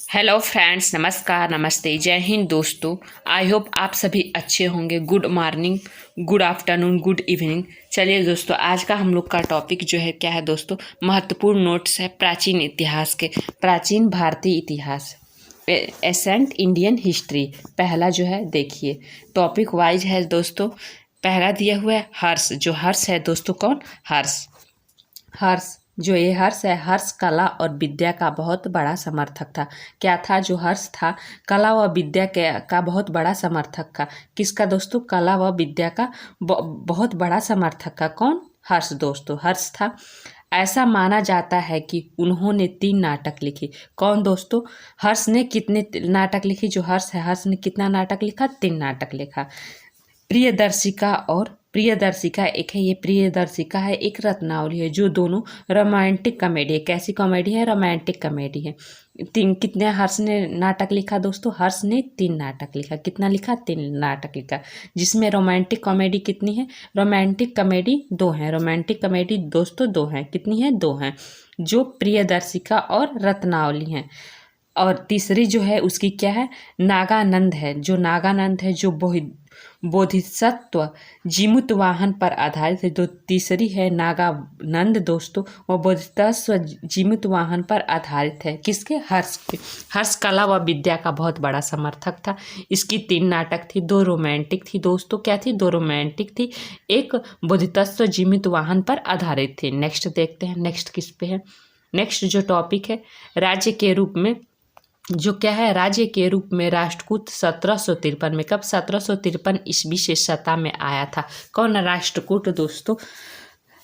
Hello friends, नमस्कार, नमस्ते, जय हिंद दोस्तों। आई होप आप सभी अच्छे होंगे। Good morning, good afternoon, good evening. चलिए दोस्तों, आज का हम लोग का टॉपिक जो है क्या है दोस्तों, महत्वपूर्ण नोट्स है प्राचीन इतिहास के। प्राचीन भारतीय इतिहास, एसेंट इंडियन हिस्ट्री। पहला जो है देखिए, टॉपिक वाइज है दोस्तों। पहला दिया हुआ है हर्ष। जो हर्ष है दोस्तों, कौन? हर्ष। हर्ष, जो ये हर्ष है, हर्ष कला और विद्या का बहुत बड़ा समर्थक था। क्या था? जो हर्ष था, कला व विद्या का बहुत बड़ा समर्थक था। किसका दोस्तों? कला व विद्या का बहुत बड़ा समर्थक का। कौन? हर्ष दोस्तों, हर्ष था। ऐसा माना जाता है कि उन्होंने 3 नाटक लिखे। कौन दोस्तों? हर्ष ने कितने नाटक लिखे? जो हर्ष है, हर्ष ने कितना नाटक लिखा? 3 नाटक लिखा। प्रियदर्शिका और प्रियदर्शिका एक है, ये प्रियदर्शिका है, एक रत्नावली है, जो दोनों रोमांटिक कॉमेडी है। कैसी कॉमेडी है? रोमांटिक कॉमेडी है। कितने हर्ष ने नाटक लिखा दोस्तों? हर्ष ने 3 नाटक लिखा। कितना लिखा? 3 नाटक लिखा। जिसमें रोमांटिक कॉमेडी कितनी है? रोमांटिक कॉमेडी 2 है। रोमांटिक कॉमेडी दोस्तों 2 है। कितनी है? 2 है, जो प्रियदर्शिका और रत्नावली हैं। और तीसरी जो है उसकी क्या है? नागानंद है। जो नागानंद है, जो बोधिसत्व जीमूत वाहन पर आधारित है। जो तीसरी है नागानंद दोस्तों, वो बोधिसत्व जीमूत वाहन पर आधारित है। किसके? हर्ष के। हर्ष कला व विद्या का बहुत बड़ा समर्थक था। इसकी 3 नाटक थी, 2 रोमांटिक थी दोस्तों। क्या थी? 2 रोमांटिक थी, एक बोधिसत्व जीमूत वाहन पर आधारित थी। नेक्स्ट देखते हैं, नेक्स्ट किस पे है। नेक्स्ट जो टॉपिक है, राज्य के रूप में, जो क्या है, राज्य के रूप में राष्ट्रकूट 1753 में। कब? 1753 ईस्वी से सत्ता में आया था। कौन? राष्ट्रकूट दोस्तों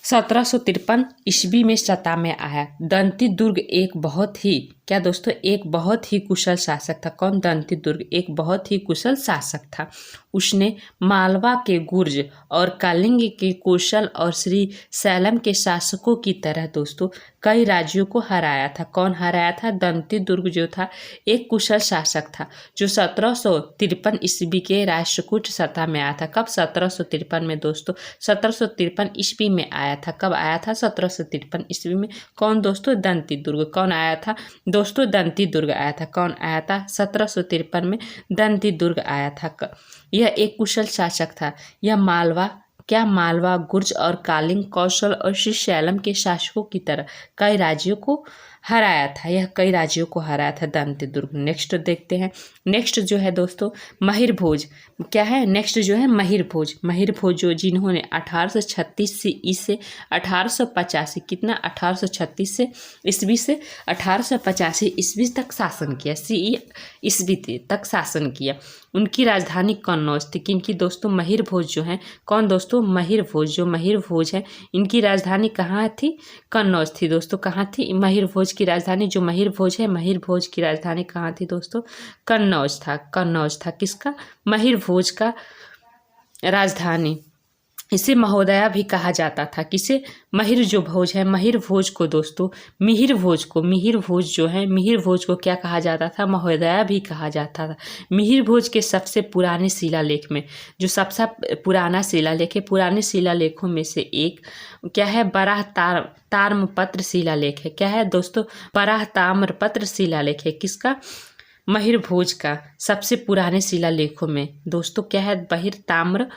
1753 ईस्वी में सत्ता में आया। दंती दुर्ग एक बहुत ही, क्या दोस्तों, एक बहुत ही कुशल शासक था। कौन? दंती दुर्ग एक बहुत ही कुशल शासक था। उसने मालवा के गुर्ज और कलिंग के कौशल और श्री सैलम के शासकों की तरह दोस्तों कई राज्यों को हराया था। कौन हराया था? दंती दुर्ग जो था एक कुशल शासक था, जो 1753 ईस्वी के राष्ट्रकूट सत्ता में आया था। कब? 1753 में दोस्तों, 1753 ईस्वी में आया था। कब आया था? 1753 ईस्वी में। कौन दोस्तों? दंती दुर्ग। कौन आया था दोस्तों? दंती दुर्ग आया था। कौन आया था? 1753 में दंती दुर्ग आया था। यह एक कुशल शासक था। यह मालवा, क्या? मालवा, गुर्ज और कालिंग, कौशल और श्री सैलम के शासकों की तरह कई राज्यों को हराया था। यह कई राज्यों को हराया था दंती दुर्ग। नेक्स्ट देखते हैं। नेक्स्ट जो है दोस्तों, महिर भोज। क्या है? नेक्स्ट जो है महिर भोज। महिर भोज जो, जिन्होंने 1836 से इसे 1885, कितना? 1836 से ईस्वी से 1885 ईस्वी तक शासन किया। ईस्वी तक शासन किया। उनकी राजधानी कन्नौज थी। किनकी दोस्तों? महिर भोज जो है। कौन दोस्तों? महिर भोज। जो महिर भोज है, इनकी राजधानी कहाँ थी? कन्नौज थी दोस्तों। कहाँ थी? महिर भोज की राजधानी, जो महिर भोज है, महिर भोज की राजधानी कहाँ थी दोस्तों? कन्नौज था। कन्नौज था किसका? महिर भोज का राजधानी। इसे महोदया भी कहा जाता था। किसे? महिर जो भोज है, महिर भोज को दोस्तों, मिहिर भोज को, मिहिर भोज जो है, मिहिर भोज को क्या कहा जाता था? महोदया भी कहा जाता था। मिहिर भोज के सबसे पुराने शिलालेख में, जो सबसे पुराना शिलालेख है, पुराने शिलालेखों में से एक क्या है? बराह ताम्रपत्र शिलालेख है। क्या है दोस्तों? बराह ताम्रपत्र शिलालेख है। किसका? महिर भोज का सबसे पुराने शिलालेखों में दोस्तों क्या है? बहिर ताम्र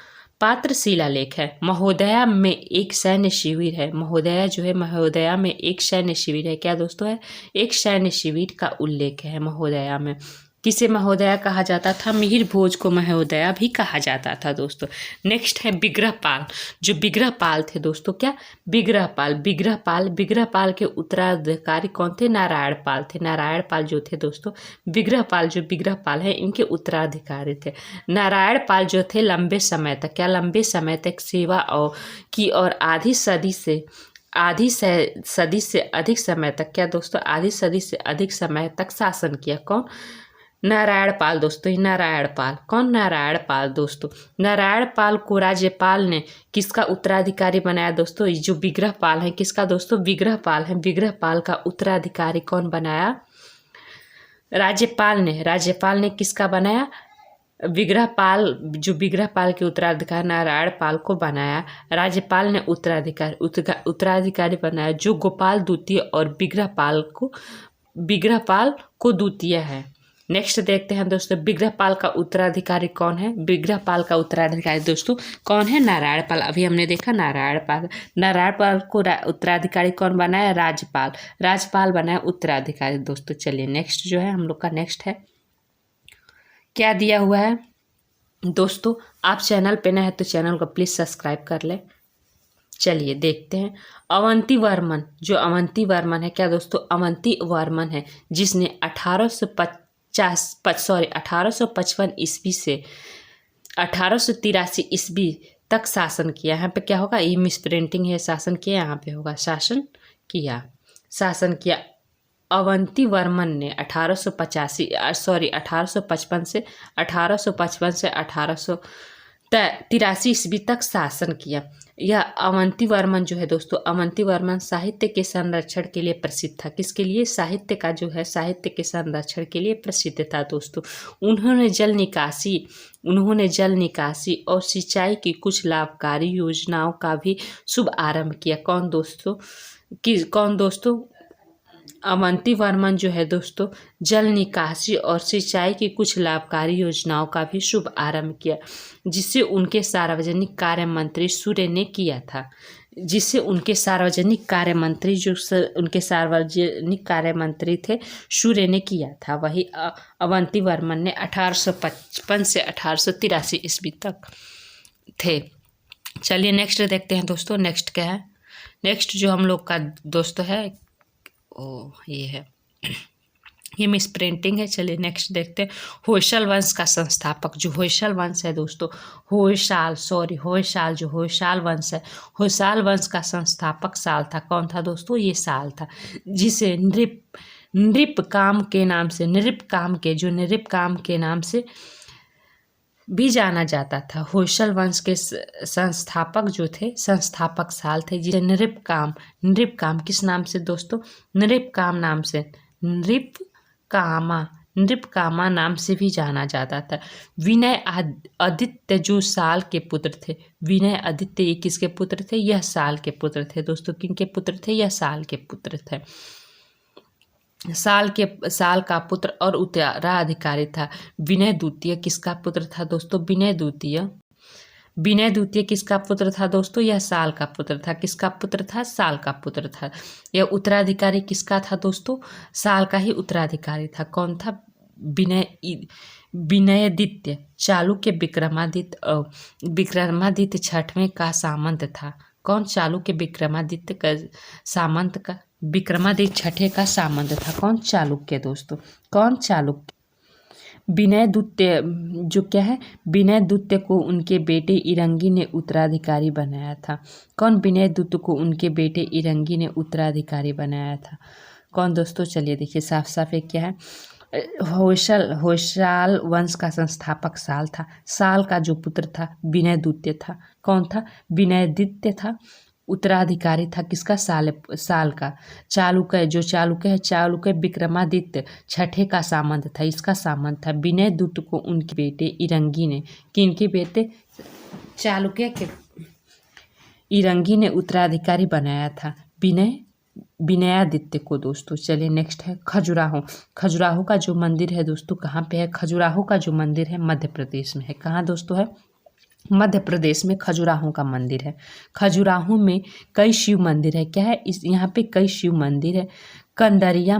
पात्र शिलालेख है। महोदया में एक सैन्य शिविर है। महोदया जो है, महोदया में एक सैन्य शिविर है। क्या दोस्तों है? एक सैन्य शिविर का उल्लेख है महोदया में। किसे महोदया कहा जाता था? मिहिर भोज को महोदया भी कहा जाता था दोस्तों। नेक्स्ट है विग्रहपाल। जो विग्रहपाल थे दोस्तों, क्या? विग्रहपाल। विग्रहपाल के उत्तराधिकारी कौन थे? नारायणपाल थे। नारायणपाल जो थे दोस्तों, विग्रहपाल, जो विग्रहपाल है, इनके उत्तराधिकारी थे। नारायणपाल जो थे लंबे समय तक, क्या? लंबे समय तक सेवा की और आधी सदी से अधिक समय तक, क्या दोस्तों? आधी सदी से अधिक समय तक शासन किया। कौन? नारायणपाल दोस्तों। नारायणपाल। कौन? नारायणपाल दोस्तों। नारायणपाल को राज्यपाल ने किसका उत्तराधिकारी बनाया दोस्तों? जो विग्रहपाल है, किसका दोस्तों? विग्रहपाल है। विग्रहपाल का उत्तराधिकारी कौन बनाया? राज्यपाल ने किसका बनाया? विग्रहपाल। जो विग्रहपाल के उत्तराधिकारी नारायणपाल को बनाया। राज्यपाल ने उत्तराधिकारी बनाया, जो गोपाल द्वितीय और विग्रहपाल को विग्रहपाल को द्वितीय है। नेक्स्ट देखते हैं दोस्तों, विग्रहपाल का उत्तराधिकारी कौन है? विग्रहपाल का उत्तराधिकारी दोस्तों कौन है? नारायणपाल। अभी हमने देखा नारायणपाल। नारायणपाल को उत्तराधिकारी कौन बनाया? राजपाल। राजपाल बनाया उत्तराधिकारी दोस्तों। चलिए नेक्स्ट जो है हम लोग का नेक्स्ट है, क्या दिया हुआ है दोस्तों? आप चैनल पे नए हैं तो चैनल को प्लीज़ सब्सक्राइब कर लें। चलिए देखते हैं, अवंती वर्मन। जो अवंती वर्मन है, क्या दोस्तों? अवंती वर्मन है जिसने 1855 ईस्वी से 1883 ईस्वी तक शासन किया। यहाँ पे क्या होगा? ये मिस प्रिंटिंग है, शासन किया, यहाँ पे होगा शासन किया। शासन किया अवंती वर्मन ने 1855 से 1853 ईस्वी तक शासन किया। यह अवंती वर्मन जो है दोस्तों, अवंती वर्मन साहित्य के संरक्षण के लिए प्रसिद्ध था। किसके लिए? साहित्य का जो है, साहित्य के संरक्षण के लिए प्रसिद्ध था दोस्तों। उन्होंने जल निकासी और सिंचाई की कुछ लाभकारी योजनाओं का भी शुभ आरंभ किया। कौन दोस्तों? अवंती वर्मन जो है दोस्तों, जल निकासी और सिंचाई की कुछ लाभकारी योजनाओं का भी शुभ आरंभ किया, जिसे उनके सार्वजनिक कार्य मंत्री सूर्य ने किया था। उनके सार्वजनिक कार्य मंत्री थे, सूर्य ने किया था। वही अवंती वर्मन ने 1855 से 1883 ईस्वी तक थे। चलिए नेक्स्ट देखते हैं दोस्तों, नेक्स्ट क्या है? नेक्स्ट जो हम लोग का दोस्तों है, ये है, ये मिस प्रिंटिंग है। चलिए नेक्स्ट देखते हैं, होयसाल वंश का संस्थापक। जो होयसाल वंश है दोस्तों, होयसाल वंश है, होयसाल वंश का संस्थापक साल था। कौन था दोस्तों? ये साल था जिसे नृप काम के नाम से भी जाना जाता था। होयसाल वंश के संस्थापक जो थे, संस्थापक साल थे जिसे नृप काम किस नाम से दोस्तों? नृप कामा नाम से भी जाना जाता था। विनय आदित्य जो साल के पुत्र थे, विनय आदित्य ये किसके पुत्र थे? यह साल के पुत्र थे दोस्तों। किनके पुत्र थे? यह साल के पुत्र थे। साल का पुत्र और उत्तराधिकारी था विनय द्वितीय। किसका पुत्र था दोस्तों? विनय द्वितीय किसका पुत्र था दोस्तों? यह साल का पुत्र था। किसका पुत्र था? साल का पुत्र था। यह उत्तराधिकारी किसका था दोस्तों? साल का ही उत्तराधिकारी था। कौन था? विनयादित्य। चालुक्य विक्रमादित्य छठवें का सामंत था। कौन? चालुक्य विक्रमादित्य का सामंत का विक्रमादित्य छठे का सामंत था। कौन? चालुक्य दोस्तों। कौन? चालुक्य। विनयदुत्य जो क्या है, विनयदुत्य को उनके बेटे इरंगी ने उत्तराधिकारी बनाया था। कौन? विनयदुत्य को उनके बेटे इरंगी ने उत्तराधिकारी बनाया था। कौन दोस्तों? चलिए देखिए साफ साफ क्या है, होयसाल वंश का संस्थापक साल था। साल का जो पुत्र था विनयदुत्य था। कौन था? विनयदित्य था। उत्तराधिकारी था किसका? साल का। चालुक्य विक्रमादित्य छठे का सामंत था। इसका सामंत था। विनयदुत्त को उनके बेटे इरंगी ने, किनके बेटे? चालुक्य के इरंगी ने उत्तराधिकारी बनाया था विनयादित्य को दोस्तों। चलिए नेक्स्ट है खजुराहो का जो मंदिर है दोस्तों, कहाँ पे है? खजुराहो का जो मंदिर है मध्य प्रदेश में है। कहाँ दोस्तों है? मध्य प्रदेश में खजुराहो का मंदिर है। खजुराहो में कई शिव मंदिर है। क्या है? यहाँ पे कई शिव मंदिर है। कंदरिया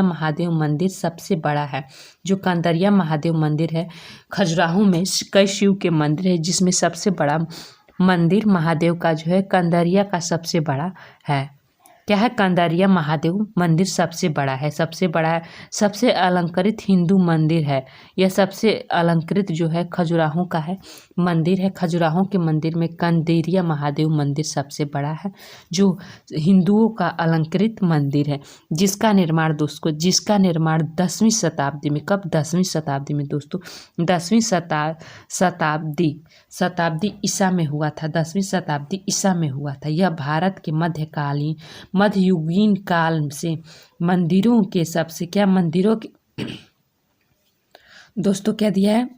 महादेव मंदिर सबसे बड़ा है। जो कंदरिया महादेव मंदिर है, खजुराहो में कई शिव के मंदिर है, जिसमें सबसे बड़ा मंदिर महादेव का जो है कंदरिया का सबसे बड़ा है। क्या है? कंदरिया महादेव मंदिर सबसे बड़ा है। सबसे अलंकृत हिंदू मंदिर है। यह सबसे अलंकृत जो है खजुराहो का है मंदिर है। खजुराहो के मंदिर में कंदरिया महादेव मंदिर सबसे बड़ा है, जो हिंदुओं का अलंकृत मंदिर है, जिसका निर्माण 10वीं शताब्दी में, कब? 10वीं शताब्दी में दोस्तों, 10वीं शताब्दी ईसा में हुआ था। 10वीं शताब्दी ईसा में हुआ था। यह भारत के मध्ययुगीन काल से मंदिरों के सबसे दोस्तों क्या दिया है?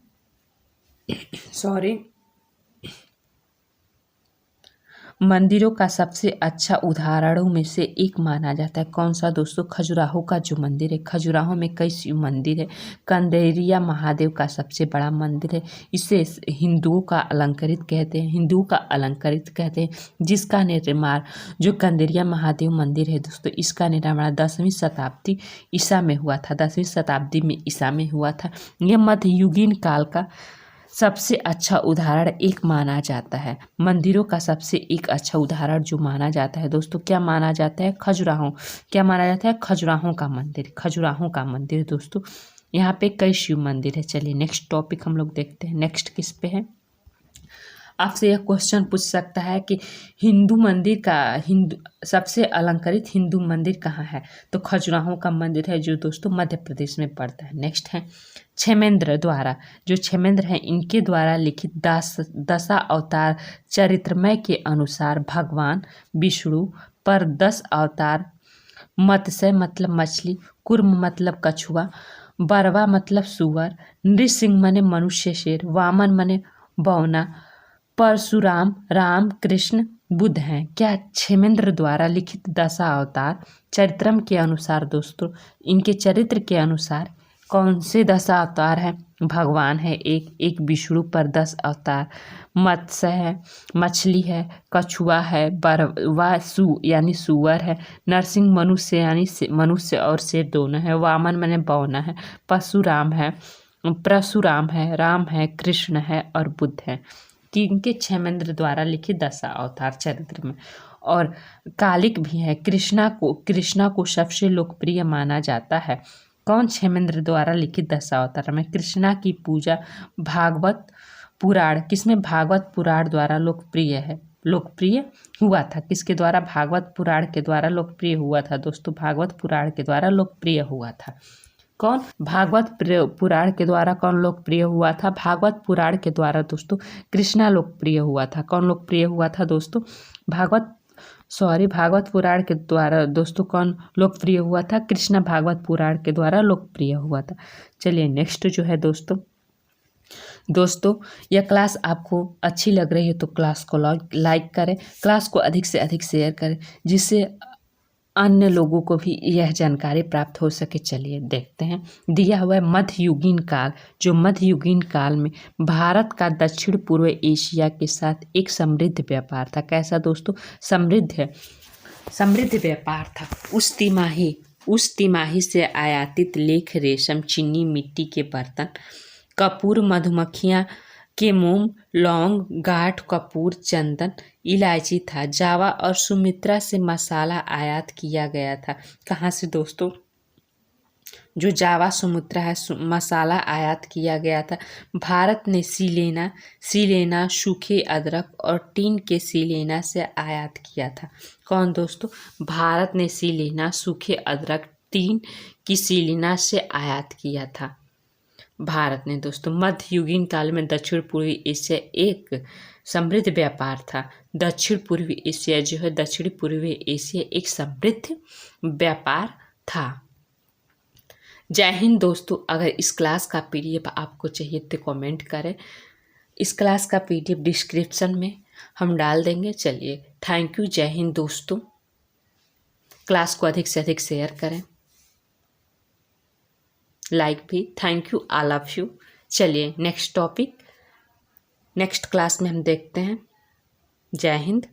मंदिरों का सबसे अच्छा उदाहरणों में से एक माना जाता है। कौन सा दोस्तों? खजुराहो का जो मंदिर है। खजुराहो में कई शिव मंदिर है। कंदेरिया महादेव का सबसे बड़ा मंदिर है। इसे हिंदुओं का अलंकृत कहते हैं, जिसका निर्माण, जो कंदेरिया महादेव मंदिर है दोस्तों, इसका निर्माण 10वीं शताब्दी ईसा में हुआ था। 10वीं शताब्दी में ईसा में हुआ था। यह मध्ययुगीन काल का सबसे अच्छा उदाहरण एक माना जाता है। मंदिरों का सबसे एक अच्छा उदाहरण जो माना जाता है दोस्तों, क्या माना जाता है? खजुराहो। क्या माना जाता है? खजुराहो का मंदिर। खजुराहो का मंदिर दोस्तों, यहाँ पे कई शिव मंदिर है। चलिए नेक्स्ट टॉपिक हम लोग देखते हैं। नेक्स्ट किस पे है? आपसे यह क्वेश्चन पूछ सकता है कि हिंदू सबसे अलंकृत हिंदू मंदिर कहाँ है? तो खजुराहो का मंदिर है, जो दोस्तों मध्य प्रदेश में पड़ता है। नेक्स्ट है क्षेमेंद्र द्वारा। जो क्षेमेंद्र हैं, इनके द्वारा लिखित दशा अवतार चरित्रमय के अनुसार भगवान विष्णु पर 10 अवतार, मत्स्य मतलब मछली, कुर्म मतलब कछुआ, बरवा मतलब सुअर, नृसिंह मने मनुष्य शेर, वामन मने बौना, परशुराम, राम, कृष्ण, बुद्ध हैं। क्या क्षेमेंद्र द्वारा लिखित दशा अवतार चरित्रम के अनुसार दोस्तों, इनके चरित्र के अनुसार कौन से दशा अवतार हैं? भगवान है एक विष्णु पर 10 अवतार, मत्स्य है, मछली है, कछुआ है, बरवा यानी सुअर है, नरसिंह मनुष्य यानी मनुष्य और शेर दोनों है, वामन माने बौना है, परशुराम है, राम है, कृष्ण है और बुद्ध है। इनके क्षेमेंद्र द्वारा लिखित दशा अवतार चरित्र में। और कालिक भी है। कृष्णा को सबसे लोकप्रिय माना जाता है। कौन? क्षेमेंद्र द्वारा लिखित दशा अवतार में कृष्णा की पूजा भागवत पुराण, किसमें? भागवत पुराण द्वारा लोकप्रिय हुआ था। किसके द्वारा? भागवत पुराण के द्वारा लोकप्रिय हुआ था दोस्तों। भागवत पुराण के द्वारा लोकप्रिय हुआ था। कौन? भागवत पुराण के द्वारा कौन लोकप्रिय हुआ था? भागवत पुराण के द्वारा दोस्तों कृष्णा लोकप्रिय हुआ था। कौन लोकप्रिय हुआ था दोस्तों? भागवत पुराण के द्वारा दोस्तों कौन लोकप्रिय हुआ था? कृष्णा भागवत पुराण के द्वारा लोकप्रिय हुआ था। चलिए नेक्स्ट जो है दोस्तों यह क्लास आपको अच्छी लग रही है तो क्लास को लाइक करें, क्लास को अधिक से अधिक शेयर करें, जिससे अन्य लोगों को भी यह जानकारी प्राप्त हो सके। चलिए देखते हैं। दिया हुआ है मध्ययुगीन काल। जो मध्ययुगीन काल में भारत का दक्षिण पूर्व एशिया के साथ एक समृद्ध व्यापार था। कैसा दोस्तों? समृद्ध व्यापार था। उस तिमाही से आयातित लेख, रेशम, चीनी, मिट्टी के बर्तन, कपूर, मधुमक्खियाँ के मोम, लौंग, गाठ, कपूर, चंदन, इलायची था। जावा और सुमित्रा से मसाला आयात किया गया था। कहाँ से दोस्तों? जो जावा सुमित्रा है, मसाला आयात किया गया था। भारत ने सीलेना, सूखे अदरक और टीन के सीलेना से आयात किया था। कौन दोस्तों? भारत ने सीलेना, सूखे अदरक, टीन की सीलेना से आयात किया था। भारत ने दोस्तों मध्ययुगीन काल में दक्षिण पूर्वी एशिया एक समृद्ध व्यापार था। दक्षिण पूर्वी एशिया एक समृद्ध व्यापार था। जय हिंद दोस्तों। अगर इस क्लास का पीडीएफ आपको चाहिए तो कमेंट करें। इस क्लास का पीडीएफ डिस्क्रिप्शन में हम डाल देंगे। चलिए थैंक यू। जय हिंद दोस्तों। क्लास को अधिक से अधिक शेयर करें, लाइक भी। Thank you, all of you. चलिए नेक्स्ट क्लास में हम देखते हैं। जय हिंद।